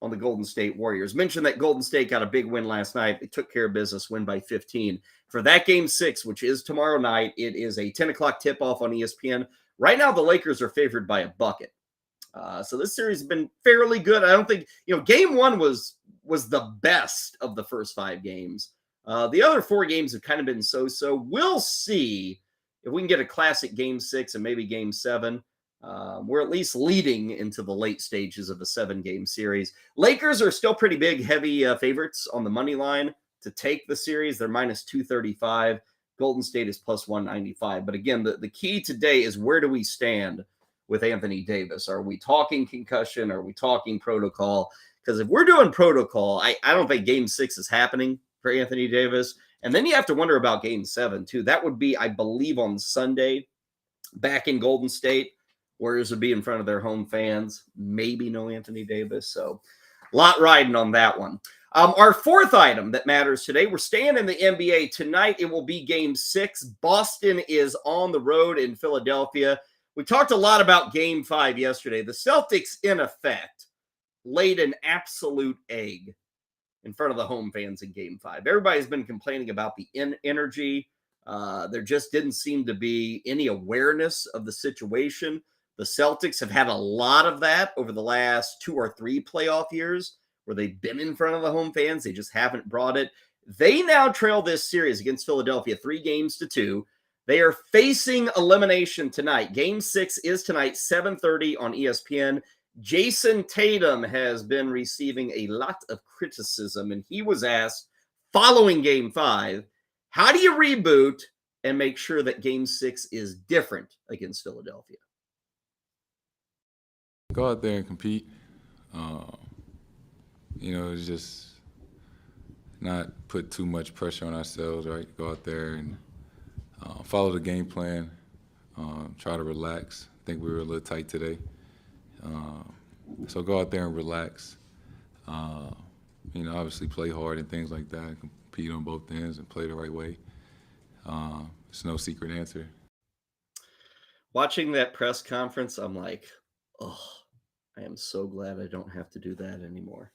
on the Golden State Warriors. Mentioned that Golden State got a big win last night. They took care of business, win by 15. For that Game 6, which is tomorrow night, it is a 10 o'clock tip-off on ESPN. Right now, the Lakers are favored by a bucket. So this series has been fairly good. I don't think, Game 1 was the best of the first 5 games. The other 4 games have kind of been so-so. We'll see if we can get a classic Game 6 and maybe Game 7. We're at least leading into the late stages of a 7-game series. Lakers are still pretty big, heavy favorites on the money line to take the series. They're minus 235. Golden State is plus 195. But again, the key today is where do we stand with Anthony Davis? Are we talking concussion? Are we talking protocol? Because if we're doing protocol, I don't think Game 6 is happening for Anthony Davis. And then you have to wonder about Game 7, too. That would be, I believe, on Sunday back in Golden State. Warriors would be in front of their home fans. Maybe no Anthony Davis. So a lot riding on that one. Our fourth item that matters today, we're staying in the NBA. Tonight, it will be Game 6. Boston is on the road in Philadelphia. We talked a lot about Game 5 yesterday. The Celtics, in effect, laid an absolute egg in front of the home fans in Game 5. Everybody's been complaining about the energy. There just didn't seem to be any awareness of the situation. The Celtics have had a lot of that over the last 2 or 3 playoff years where they've been in front of the home fans. They just haven't brought it. They now trail this series against Philadelphia 3-2. They are facing elimination tonight. Game 6 is tonight, 7:30 on ESPN. Jason Tatum has been receiving a lot of criticism, and he was asked following Game 5, how do you reboot and make sure that Game 6 is different against Philadelphia? Go out there and compete. It's just not put too much pressure on ourselves, right? Go out there and follow the game plan, try to relax. I think we were a little tight today. So go out there and relax. Obviously play hard and things like that, compete on both ends and play the right way. It's no secret answer. Watching that press conference, I'm like, I am so glad I don't have to do that anymore.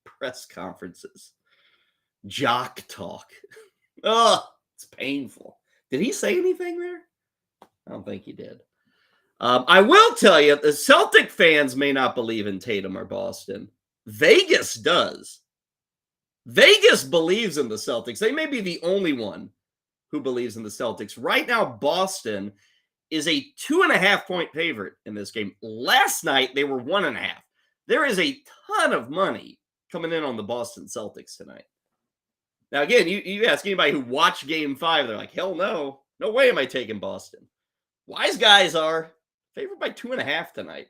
Press conferences. Jock talk. It's painful. Did he say anything there? I don't think he did. I will tell you, the Celtic fans may not believe in Tatum or Boston. Vegas does. Vegas believes in the Celtics. They may be the only one who believes in the Celtics. Right now, Boston is a 2.5-point favorite in this game. Last night, they were 1.5. There is a ton of money coming in on the Boston Celtics tonight. Now, again, you ask anybody who watched Game 5, they're like, hell no. No way am I taking Boston. Wise guys are favored by 2.5 tonight.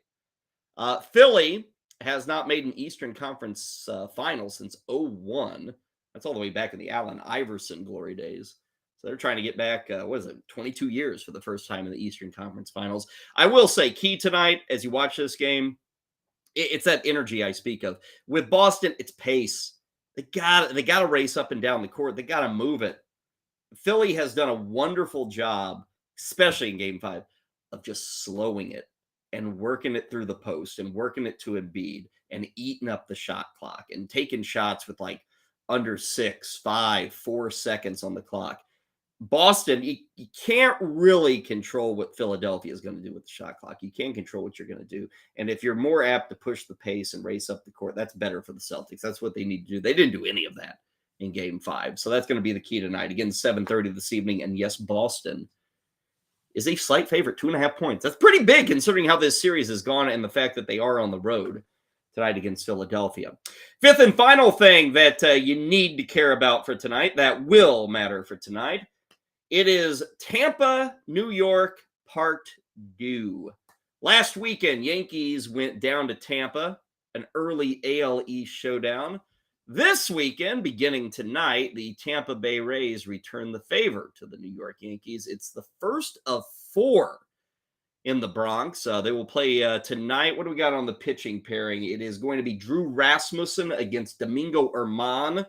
Philly has not made an Eastern Conference final since 2001. That's all the way back in the Allen Iverson glory days. So they're trying to get back, 22 years for the first time in the Eastern Conference Finals. I will say, key tonight, as you watch this game, it's that energy I speak of. With Boston, it's pace. They got to race up and down the court. They got to move it. Philly has done a wonderful job, especially in Game 5, of just slowing it and working it through the post and working it to Embiid and eating up the shot clock and taking shots with like under 6, 5, 4 seconds on the clock. Boston, you can't really control what Philadelphia is going to do with the shot clock. You can control what you're going to do. And if you're more apt to push the pace and race up the court, that's better for the Celtics. That's what they need to do. They didn't do any of that in Game 5. So that's going to be the key tonight. Again, 7:30 this evening. And yes, Boston is a slight favorite, 2.5 points. That's pretty big considering how this series has gone and the fact that they are on the road tonight against Philadelphia. Fifth and final thing that you need to care about for tonight, that will matter for tonight, it is Tampa, New York, Part 2. Last weekend, Yankees went down to Tampa, an early AL East showdown. This weekend, beginning tonight, the Tampa Bay Rays return the favor to the New York Yankees. It's the first of 4 in the Bronx. They will play tonight. What do we got on the pitching pairing? It is going to be Drew Rasmussen against Domingo Germán.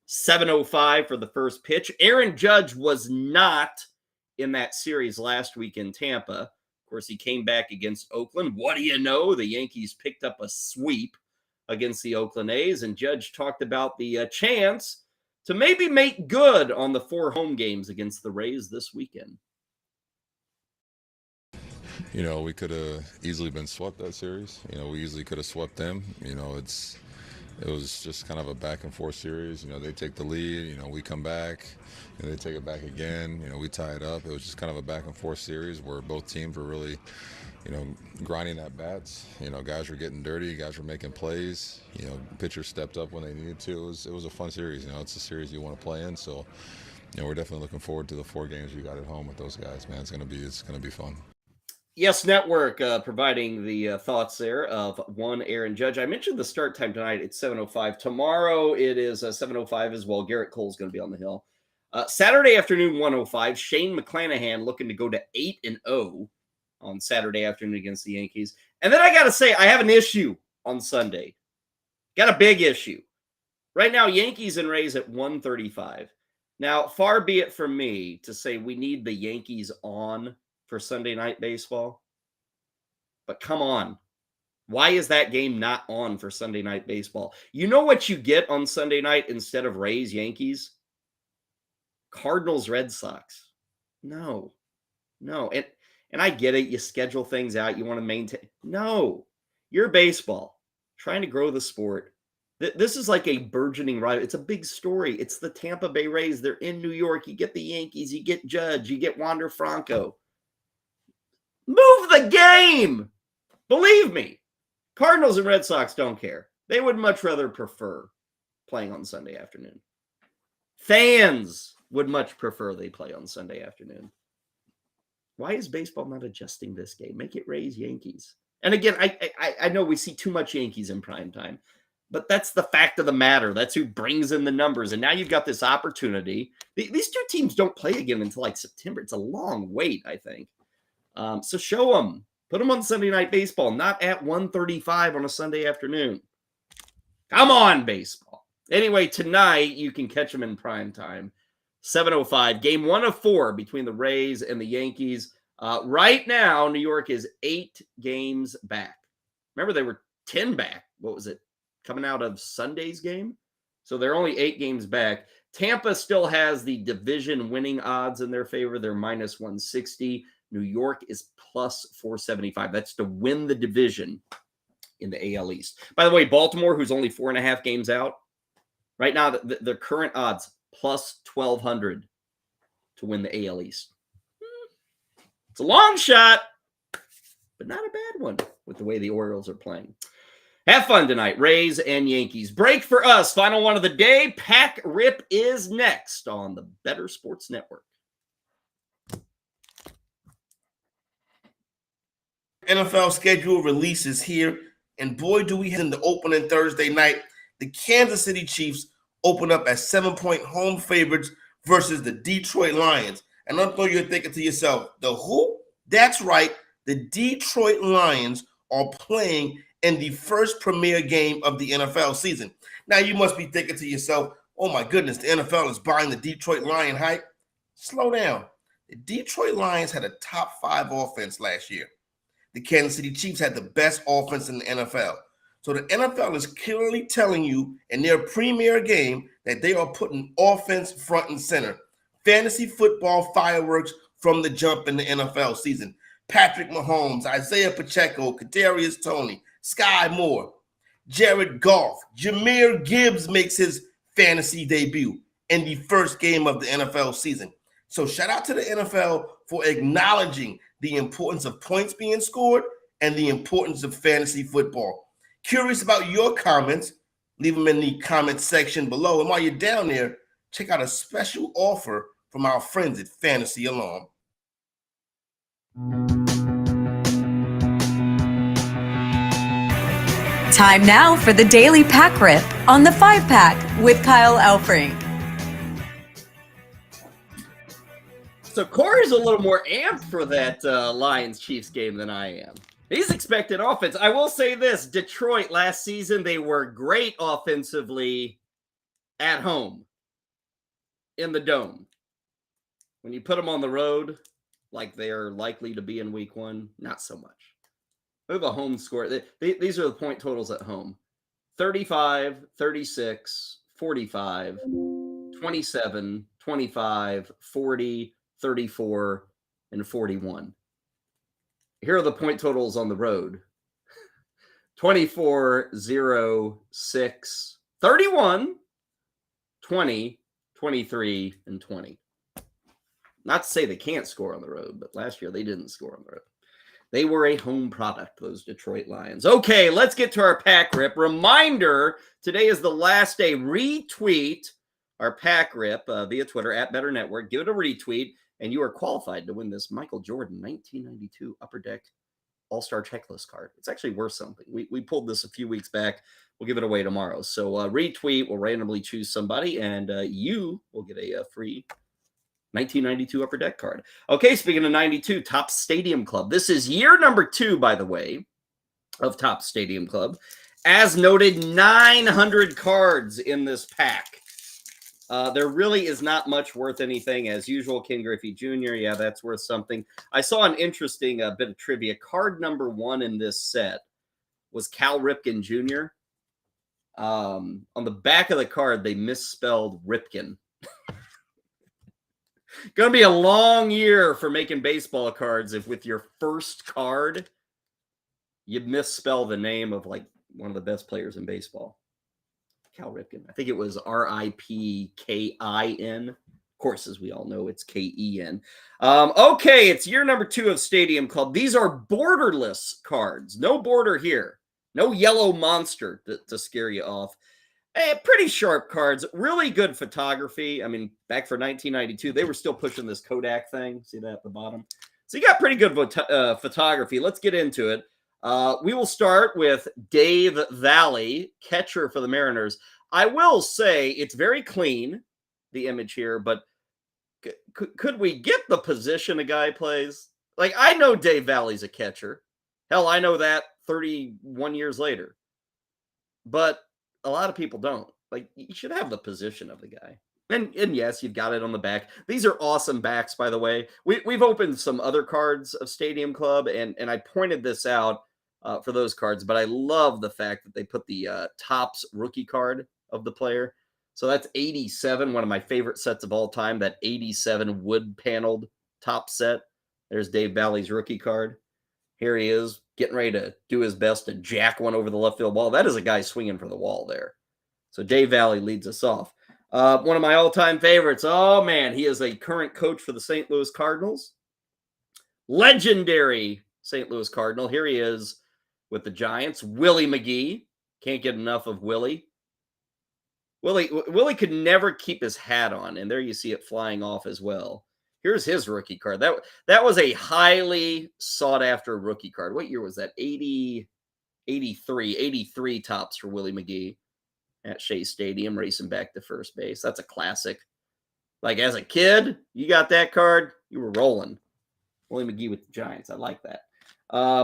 7:05 for the first pitch. Aaron Judge was not in that series last week in Tampa. Of course, he came back against Oakland. What do you know? The Yankees picked up a sweep against the Oakland A's, and Judge talked about the chance to maybe make good on the 4 home games against the Rays this weekend. You know, we could have easily been swept that series. You know, we easily could have swept them. You know, it was just kind of a back and forth series. You know, they take the lead, you know, we come back, and they take it back again. You know, we tie it up. It was just kind of a back and forth series where both teams were really, you know, grinding at bats. You know, guys were getting dirty, guys were making plays. You know, pitchers stepped up when they needed to. It was a fun series. You know, it's a series you want to play in. So, you know, we're definitely looking forward to the 4 games we got at home with those guys, man. It's gonna be fun. Yes Network providing the thoughts there of one Aaron Judge. I mentioned the start time tonight. It's 7:05. Tomorrow it is 7:05 as well. Garrett Cole's going to be on the hill. Saturday afternoon, 1:05. Shane McClanahan looking to go to 8-0 on Saturday afternoon against the Yankees. And then I got to say, I have an issue on Sunday. Got a big issue. Right now, Yankees and Rays at 1:35. Now, far be it from me to say we need the Yankees on for Sunday night baseball. But come on. Why is that game not on for Sunday night baseball? You know what you get on Sunday night instead of Rays-Yankees? Cardinals-Red Sox. No. And I get it. You schedule things out. You want to maintain. No. You're baseball. Trying to grow the sport. This is like a burgeoning rival. It's a big story. It's the Tampa Bay Rays. They're in New York. You get the Yankees. You get Judge. You get Wander Franco. Move the game. Believe me, Cardinals and Red Sox don't care. They would much rather prefer playing on Sunday afternoon. Fans would much prefer they play on Sunday afternoon. Why is baseball not adjusting this game? Make it Rays-Yankees. And again, I know we see too much Yankees in prime time, but that's the fact of the matter. That's who brings in the numbers. And now you've got this opportunity. These 2 teams don't play again until like September. It's a long wait, I think. So show them. Put them on Sunday Night Baseball, not at 1:35 on a Sunday afternoon. Come on, baseball. Anyway, tonight you can catch them in prime time. 7:05, game 1 of 4 between the Rays and the Yankees. Right now, New York is 8 games back. Remember, they were 10 back. What was it? Coming out of Sunday's game? So they're only 8 games back. Tampa still has the division winning odds in their favor. They're minus 160. New York is plus 475. That's to win the division in the AL East. By the way, Baltimore, who's only 4.5 games out, right now, the current odds, plus 1,200 to win the AL East. It's a long shot, but not a bad one with the way the Orioles are playing. Have fun tonight, Rays and Yankees. Break for us. Final one of the day. Pack Rip is next on the Better Sports Network. NFL schedule releases here, and boy, do we have in the opening Thursday night. The Kansas City Chiefs open up as 7-point home favorites versus the Detroit Lions. And I'm sure you're thinking to yourself, the who? That's right. The Detroit Lions are playing in the first premier game of the NFL season. Now, you must be thinking to yourself, oh my goodness, the NFL is buying the Detroit Lion hype. Slow down. The Detroit Lions had a top 5 offense last year. The Kansas City Chiefs had the best offense in the NFL. So the NFL is clearly telling you in their premier game that they are putting offense front and center. Fantasy football fireworks from the jump in the NFL season. Patrick Mahomes, Isaiah Pacheco, Kadarius Toney, Sky Moore, Jared Goff, Jahmyr Gibbs makes his fantasy debut in the first game of the NFL season. So shout out to the NFL for acknowledging the importance of points being scored and the importance of fantasy football. Curious about your comments? Leave them in the comment section below. And while you're down there, check out a special offer from our friends at Fantasy Alarm. Time now for the Daily Pack Rip on the 5-Pack with Kyle Elfrink. So Corey's a little more amped for that Lions-Chiefs game than I am. He's expecting offense. I will say this, Detroit last season, they were great offensively at home in the Dome. When you put them on the road, like they're likely to be in week 1, not so much. We have a home score. These are the point totals at home. 35, 36, 45, 27, 25, 40, 34, and 41. Here are the point totals on the road. 24, 0, 6, 31, 20, 23, and 20. Not to say they can't score on the road, but last year they didn't score on the road. They were a home product, those Detroit Lions. Okay, let's get to our pack rip. Reminder, today is the last day. Retweet our pack rip via Twitter at Better Network. Give it a retweet, and you are qualified to win this Michael Jordan 1992 Upper Deck All-Star Checklist card. It's actually worth something. We pulled this a few weeks back. We'll give it away tomorrow. So retweet, we'll randomly choose somebody, and you will get a free 1992 Upper Deck card. Okay, speaking of 92, Topps Stadium Club. This is year number 2, by the way, of Topps Stadium Club. As noted, 900 cards in this pack. There really is not much worth anything. As usual, Ken Griffey Jr., yeah, that's worth something. I saw an interesting bit of trivia. Card number 1 in this set was Cal Ripken Jr. On the back of the card, they misspelled Ripken. Going to be a long year for making baseball cards if with your first card, you misspell the name of like one of the best players in baseball. Cal Ripken. I think it was Ripkin. Of course, as we all know, it's Ken. Okay, it's year number 2 of Stadium Club. These are borderless cards. No border here. No yellow monster to scare you off. Pretty sharp cards. Really good photography. I mean, back for 1992, they were still pushing this Kodak thing. See that at the bottom? So you got pretty good photography. Let's get into it. We will start with Dave Valley, catcher for the Mariners. I will say it's very clean, the image here, but could we get the position a guy plays? Like, I know Dave Valley's a catcher. Hell, I know that 31 years later. But a lot of people don't. Like, you should have the position of the guy. And yes, you've got it on the back. These are awesome backs, by the way. We've opened some other cards of Stadium Club, and I pointed this out for those cards, but I love the fact that they put the Topps rookie card of the player. So that's 87, one of my favorite sets of all time, that 87 wood-paneled Topps set. There's Dave Valley's rookie card. Here he is, getting ready to do his best to jack one over the left field wall. That is a guy swinging for the wall there. So Dave Valley leads us off. One of my all-time favorites. Oh, man, he is a current coach for the St. Louis Cardinals. Legendary St. Louis Cardinal. Here he is with the Giants. Willie McGee. Can't get enough of Willie. Willie could never keep his hat on, and there you see it flying off as well. Here's his rookie card. That was a highly sought-after rookie card. What year was that? 83 Topps for Willie McGee at Shea Stadium, racing back to first base. That's a classic. Like as a kid, you got that card, you were rolling. Willie McGee with the Giants. I like that.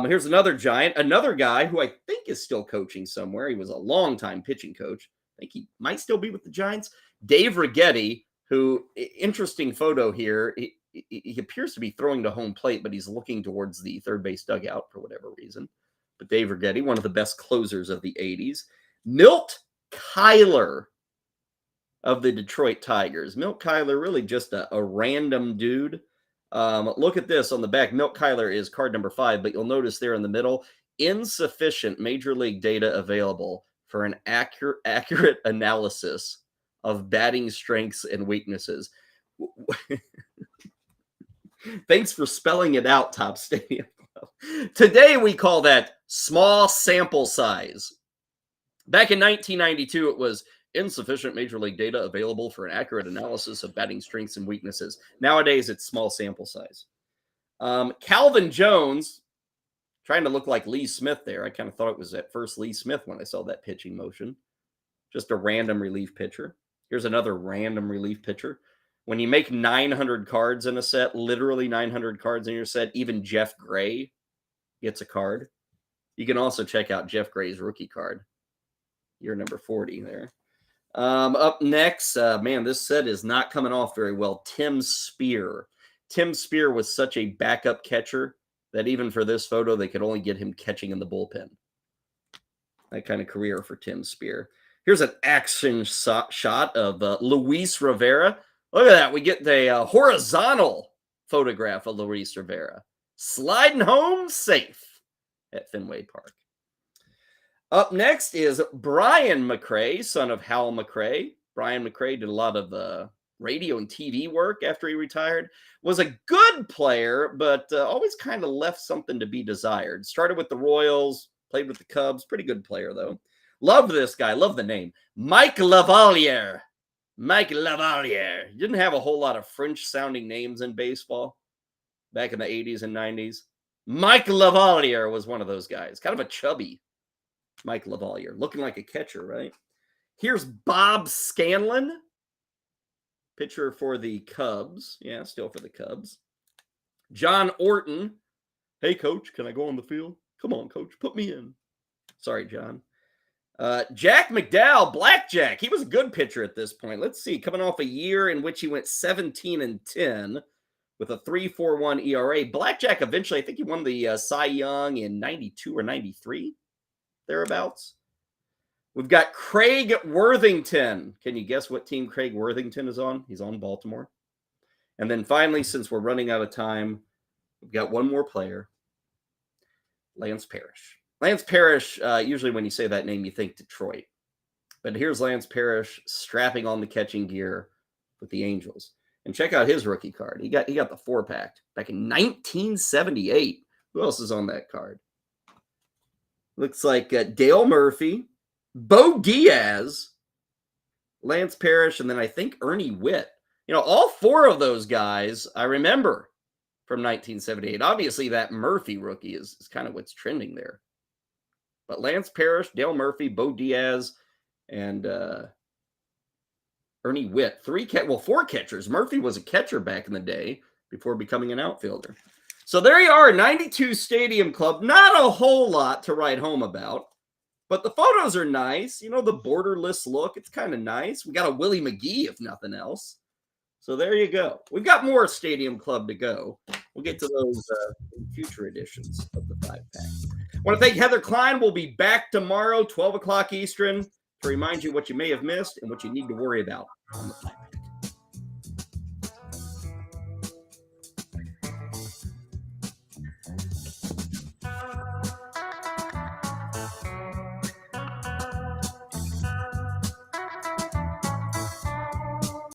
Here's another Giant, another guy who I think is still coaching somewhere. He was a longtime pitching coach. I think he might still be with the Giants. Dave Righetti, who, interesting photo here. He appears to be throwing to home plate, but he's looking towards the third base dugout for whatever reason. But Dave Righetti, one of the best closers of the 80s. Milt Kyler of the Detroit Tigers. Milt Kyler, really just a random dude. Look at this on the back. Milt Kyler is card number 5, but you'll notice there in the middle, insufficient major league data available for an accurate analysis of batting strengths and weaknesses. Thanks for spelling it out, Top Stadium Club. Today we call that small sample size. Back in 1992, it was insufficient major league data available for an accurate analysis of batting strengths and weaknesses. Nowadays, it's small sample size. Calvin Jones, trying to look like Lee Smith there. I kind of thought it was at first Lee Smith when I saw that pitching motion. Just a random relief pitcher. Here's another random relief pitcher. When you make 900 cards in a set, literally 900 cards in your set, even Jeff Gray gets a card. You can also check out Jeff Gray's rookie card. You're number 40 there. Up next, man, this set is not coming off very well. Tim Spear. Tim Spear was such a backup catcher that even for this photo, they could only get him catching in the bullpen. That kind of career for Tim Spear. Here's an action shot of Luis Rivera. Look at that. We get the horizontal photograph of Luis Rivera. Sliding home safe at Fenway Park. Up next is Brian McRae, son of Hal McRae. Brian McRae did a lot of radio and TV work after he retired. Was a good player, but always kind of left something to be desired. Started with the Royals, played with the Cubs. Pretty good player, though. Love this guy. Love the name. Mike Lavalier. Mike Lavalier. Didn't have a whole lot of French-sounding names in baseball back in the 80s and 90s. Mike Lavalier was one of those guys. Kind of a chubby Mike Lavalier, looking like a catcher, right? Here's Bob Scanlon, pitcher for the Cubs. Yeah, still for the Cubs. John Orton. Hey, coach, can I go on the field? Come on, coach, put me in. Sorry, John. Jack McDowell, Blackjack. He was a good pitcher at this point. Let's see, coming off a year in which he went 17-10 with a 3.41 ERA. Blackjack eventually, I think he won the Cy Young in 92 or 93. Thereabouts. We've got Craig Worthington. Can you guess what team Craig Worthington is on? He's on Baltimore. And then finally, since we're running out of time, we've got one more player. Lance Parrish. Lance Parrish, usually when you say that name, you think Detroit. But here's Lance Parrish strapping on the catching gear with the Angels. And check out his rookie card. He got the 4-pack back in 1978. Who else is on that card? Looks like Dale Murphy, Bo Diaz, Lance Parrish, and then I think Ernie Witt. You know, all 4 of those guys I remember from 1978. Obviously, that Murphy rookie is kind of what's trending there. But Lance Parrish, Dale Murphy, Bo Diaz, and Ernie Witt. 4 catchers. Murphy was a catcher back in the day before becoming an outfielder. So there you are, 92 Stadium Club. Not a whole lot to write home about, but the photos are nice. You know, the borderless look, it's kind of nice. We got a Willie McGee, if nothing else. So there you go. We've got more Stadium Club to go. We'll get to those in future editions of the 5-pack. I want to thank Heather Klein. We'll be back tomorrow, 12 o'clock Eastern, to remind you what you may have missed and what you need to worry about on the 5-pack.